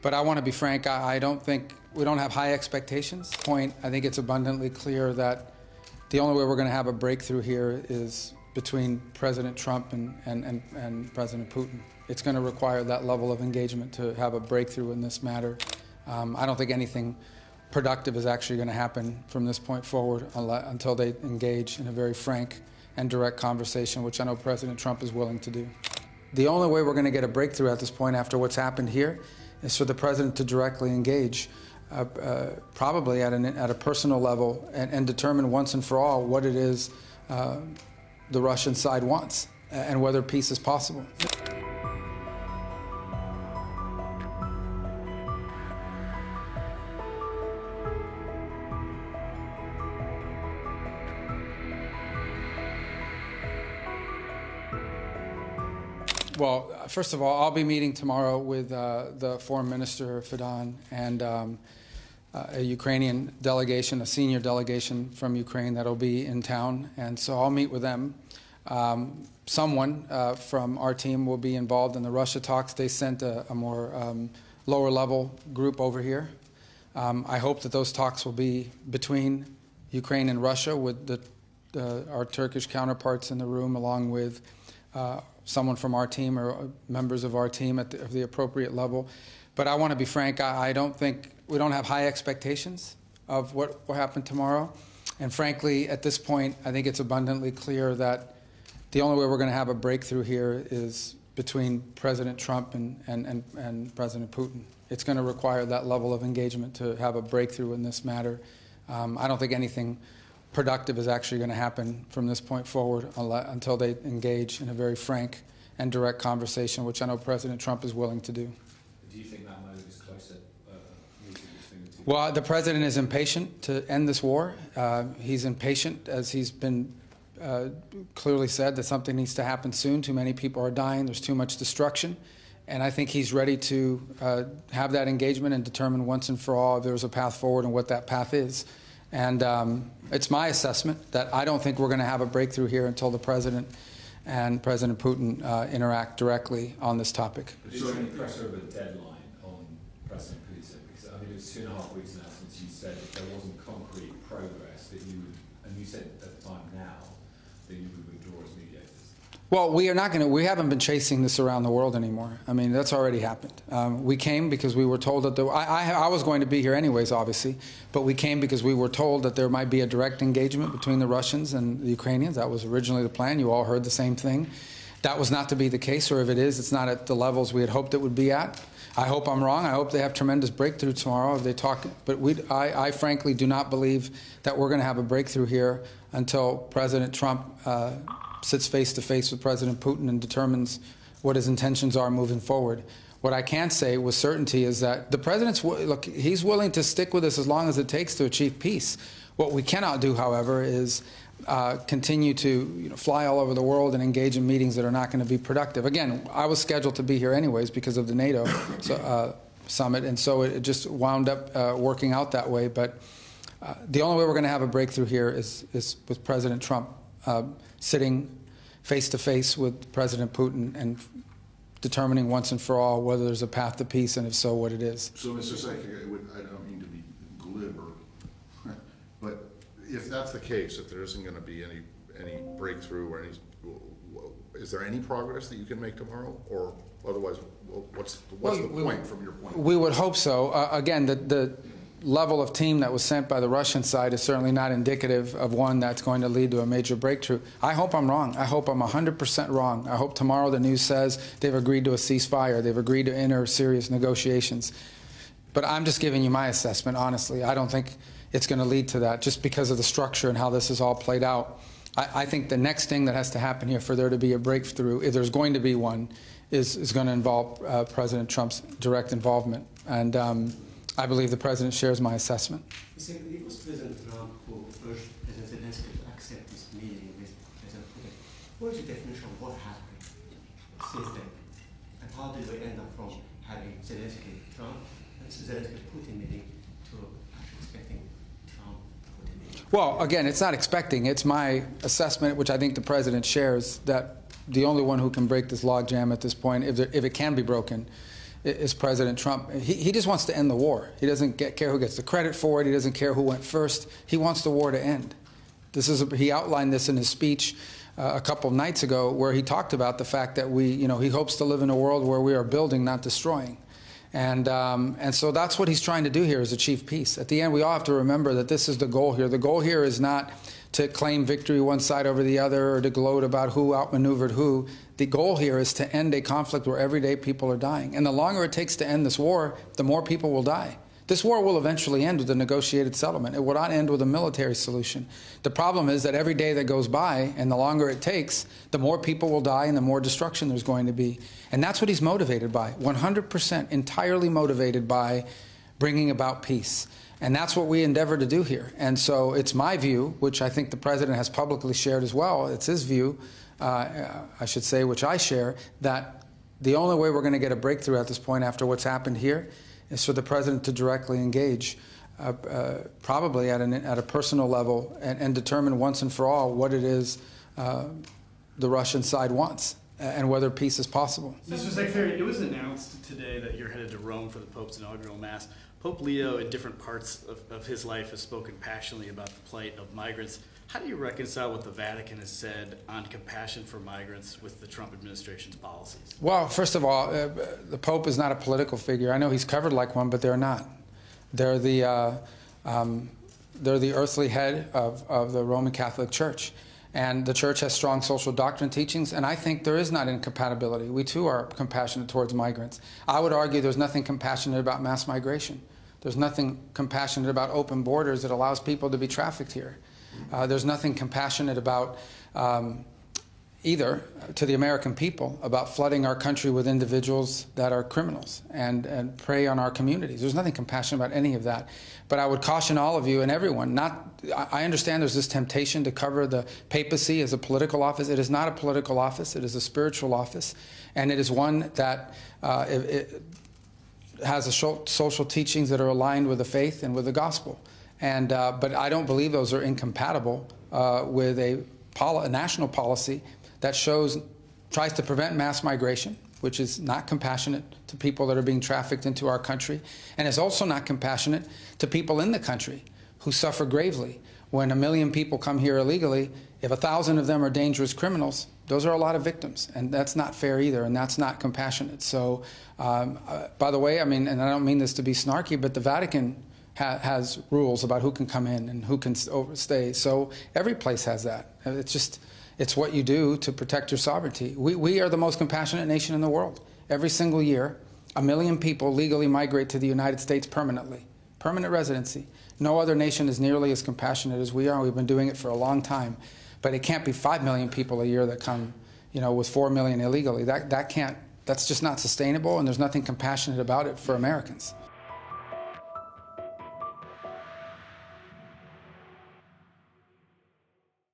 But I want to be frank, I don't think, we don't have high expectations. I think it's abundantly clear that the only way we're going to have a breakthrough here is between President Trump and President Putin. It's going to require that level of engagement to have a breakthrough in this matter. I don't think anything productive is actually going to happen from this point forward until they engage in a very frank and direct conversation, which I know President Trump is willing to do. The only way we're going to get a breakthrough at this point after what's happened here is for the President to directly engage, probably at a personal level, and determine once and for all what it is the Russian side wants and whether peace is possible. Well, first of all, I'll be meeting tomorrow with the Foreign Minister, Fidan, and a Ukrainian delegation, a senior delegation from Ukraine that'll be in town. And so I'll meet with them. Someone from our team will be involved in the Russia talks. They sent a more lower-level group over here. I hope that those talks will be between Ukraine and Russia with our Turkish counterparts in the room, along with someone from our team or members of our team at the appropriate level. But I want to be frank, I don't think, we don't have high expectations of what will happen tomorrow. And frankly, at this point, I think it's abundantly clear that the only way we're going to have a breakthrough here is between President Trump and President Putin. It's going to require that level of engagement to have a breakthrough in this matter. I don't think anything productive is actually going to happen from this point forward until they engage in a very frank and direct conversation, which I know President Trump is willing to do. Do you think that moment is closer, meeting between the two? Well, the President is impatient to end this war. He's impatient, as he's been clearly said, that something needs to happen soon. Too many people are dying. There's too much destruction. And I think he's ready to have that engagement and determine once and for all if there's a path forward and what that path is. And it's my assessment that I don't think we're going to have a breakthrough here until the President and President Putin interact directly on this topic. But is there any pressure of a deadline on President Putin? Because I think it's 2.5 weeks now since you said that there wasn't concrete progress that you would, and you said at the time now that you would withdraw as mediators. Well, we haven't been chasing this around the world anymore. I mean, that's already happened. We came because we were told that I was going to be here anyways, obviously, but we came because we were told that there might be a direct engagement between the Russians and the Ukrainians. That was originally the plan. You all heard the same thing. That was not to be the case, or if it is, it's not at the levels we had hoped it would be at. I hope I'm wrong. I hope they have tremendous breakthrough tomorrow if they talk. But I frankly do not believe that we're going to have a breakthrough here until President Trump sits face-to-face with President Putin and determines what his intentions are moving forward. What I can say with certainty is that the President's, look, he's willing to stick with us as long as it takes to achieve peace. What we cannot do, however, is continue to fly all over the world and engage in meetings that are not going to be productive. Again, I was scheduled to be here anyways because of the NATO summit, and so it just wound up working out that way. But the only way we're going to have a breakthrough here is with President Trump sitting face-to-face with President Putin and determining once and for all whether there's a path to peace, and if so, what it is. So, Mr. Secretary, I don't mean to be glib, but if that's the case, if there isn't going to be any breakthrough or any, is there any progress that you can make tomorrow, or otherwise, what's the point from your point? We would hope so. Again, the level of team that was sent by the Russian side is certainly not indicative of one that's going to lead to a major breakthrough. I hope I'm wrong. I hope I'm 100% wrong. I hope tomorrow the news says they've agreed to a ceasefire. They've agreed to enter serious negotiations. But I'm just giving you my assessment, honestly. I don't think it's going to lead to that just because of the structure and how this is all played out. I think the next thing that has to happen here for there to be a breakthrough, if there's going to be one, is going to involve President Trump's direct involvement. And I believe the President shares my assessment. Secondly, it was President Trump who urged President Zelensky to accept this meeting with President Putin. What is the definition of what happened since then? And how did we end up from having Zelensky-Trump and Zelensky-Putin meeting to actually expecting Trump-Putin meeting? Well, again, it's not expecting. It's my assessment, which I think the President shares, that the only one who can break this logjam at this point, if it can be broken, is President Trump. He just wants to end the war. He doesn't care who gets the credit for it. He doesn't care who went first. He wants the war to end. He outlined this in his speech a couple of nights ago, where he talked about the fact that he hopes to live in a world where we are building, not destroying. And so that's what he's trying to do here, is achieve peace. At the end, we all have to remember that this is the goal here. The goal here is not to claim victory one side over the other or to gloat about who outmaneuvered who. The goal here is to end a conflict where every day people are dying. And the longer it takes to end this war, the more people will die. This war will eventually end with a negotiated settlement. It will not end with a military solution. The problem is that every day that goes by, and the longer it takes, the more people will die and the more destruction there's going to be. And that's what he's motivated by, 100% entirely motivated by bringing about peace. And that's what we endeavor to do here. And so it's my view, which I think the President has publicly shared as well, it's his view, I should say, which I share, that the only way we're going to get a breakthrough at this point after what's happened here is for the President to directly engage, probably at a personal level, and determine once and for all what it is the Russian side wants and whether peace is possible. Mr. Secretary, it was announced today that you're headed to Rome for the Pope's inaugural Mass. Pope Leo, in different parts of his life, has spoken passionately about the plight of migrants. How do you reconcile what the Vatican has said on compassion for migrants with the Trump administration's policies? Well, first of all, the Pope is not a political figure. I know he's covered like one, but they're not. They're the earthly head of the Roman Catholic Church. And the Church has strong social doctrine teachings, and I think there is not incompatibility. We, too, are compassionate towards migrants. I would argue there's nothing compassionate about mass migration. There's nothing compassionate about open borders that allows people to be trafficked here. There's nothing compassionate about, either to the American people, about flooding our country with individuals that are criminals and prey on our communities. There's nothing compassionate about any of that. But I would caution all of you and everyone, I understand there's this temptation to cover the papacy as a political office. It is not a political office. It is a spiritual office. And it is one that it has social teachings that are aligned with the faith and with the gospel. And but I don't believe those are incompatible with a national policy that tries to prevent mass migration, which is not compassionate to people that are being trafficked into our country, and is also not compassionate to people in the country who suffer gravely. When 1 million people come here illegally, if 1,000 of them are dangerous criminals, those are a lot of victims, and that's not fair either, and that's not compassionate. So, by the way, I mean, and I don't mean this to be snarky, but the Vatican has rules about who can come in and who can overstay. So every place has that. It's what you do to protect your sovereignty. We are the most compassionate nation in the world. Every single year, 1 million people legally migrate to the United States permanently, permanent residency. No other nation is nearly as compassionate as we are. We've been doing it for a long time. But it can't be 5 million people a year that come, with 4 million illegally. That's just not sustainable, and there's nothing compassionate about it for Americans.